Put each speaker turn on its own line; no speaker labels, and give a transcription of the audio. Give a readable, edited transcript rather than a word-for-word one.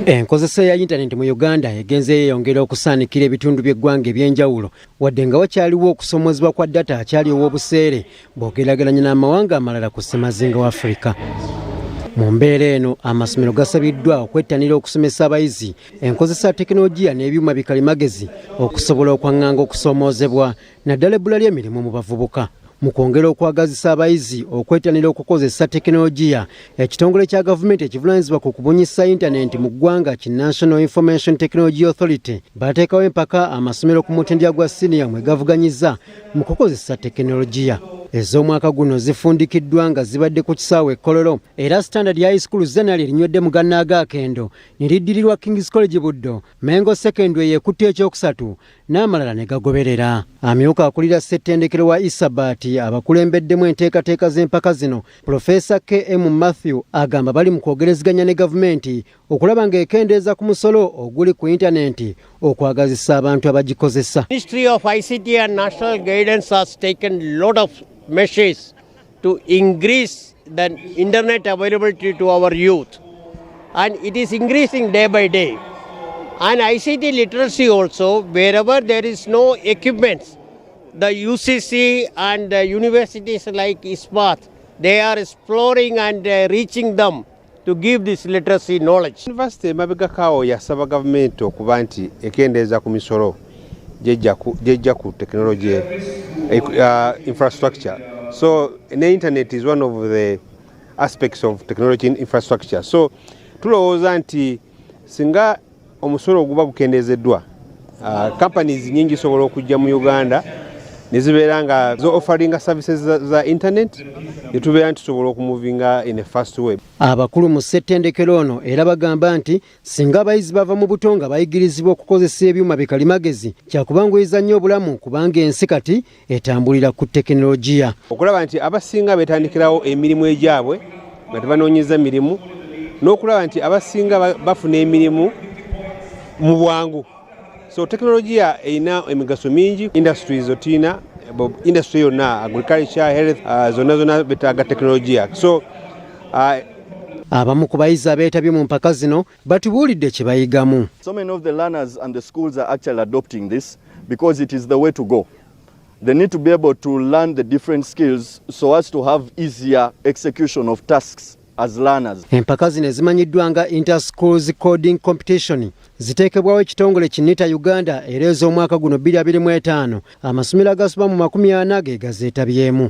Enkozesa ya internet mu Uganda egenze yeeyongera okusaanikira ebitundu by'eggwanga eby'enjawulo wadde nga wakyaliwo okusomozebwa kwa data akyali ow'obuseere bw'ogeraageranya n'amawanga amalala ku ssemazinga wa Afrika. Mu mbeera eno amasomero gasabiddwa okwettanira okusomesa abayizi enkozesa ya tekinologiya n'ebyuma bikalimagezi okusobola okwaŋŋanga okusoomoozebwa naddala ebbula ly'emirimu mu bavubuka. Mu kwongera okwagazisa abayizi okwettanira okukozesa tekinologiya, ekitongole kya gavumenti ekivunaanyizibwa ku kubunyisa intaneti mu ggwanga ki National Information Technology Authority bateekawo empaka amasomero ku mutendera gwa siniya mwe gavuganyiza mu kukozesa tekinologiya. Ez'omwaka guno zifundikiddwa nga zibadde ku kisaawe Kololo era Standard High School zena erinywedde mu gannaaga akendo ne liddirirwa King's College Buddo, Mengo Secondary yekutte ekyokusatu n'amalala ne gagoberera. Amyuka akulira ssettendekero wa Isabati abakulembeddemu enteekateeka z'empaka zino Professor K.M. Matthew agamba bali mu kwogereziganya ne gavumenti okulaba ng'ekendeeza ku musolo oguli ku intaneti okwagazisa abantu abagikozesa.
Ministry of ICT and National Guidance has taken a lot of measures to increase the internet availability to our youth, and it is increasing day by day. And ICT literacy also, wherever there is no equipments, the UCC and the universities like ISPAT, they are exploring and reaching them to give this literacy knowledge.
University mabega kawo yasaba government okuba nti ekendeeza ku misolo jejja ku technology infrastructure. So the internet is one of the aspects of technology infrastructure. So tulowooza nti singa omusolo oguba gukendeezeddwa, companies nyingi sobola okujja mu Uganda nezibeera nga zo offering services za internet netubeera nti tusobola okumuvinga in a fast way.
Abakulu mu ssettendekero ono era bagamba nti singa abayizi bava mu buto nga bayigirizibwa okukozesa ebyuma bikalimagezi kyakubanguyiza nnyo obulamu kubanga ensi kati etambulira ku tekinologiya.
Okulaba nti abasinga betandikirawo emirimu egyabwe nga tebanoonyeza mirimu n'okulaba nti abasinga bafuna emirimu mu bwangu. So tekinologiya erina emigaso mingi, industries otina, industry yonna, agriculture, health, zonna betaaga tekinologiya. So
abamu ku bayizi abeetabye mu mpaka zino batubuulidde kye bayigamu.
So many of the learners and the schools are actually adopting this because it is the way to go. They need to be able to learn the different skills so as to have easier execution of tasks as learners.
Empaka zino ezimanyiddwa nga Inter-Schools Coding Competition ziteekebwawo ekitongole ki NITA Uganda era ez'omwaka guno 2025 amasomero agasoba mu 40 ge gazeetabyemu.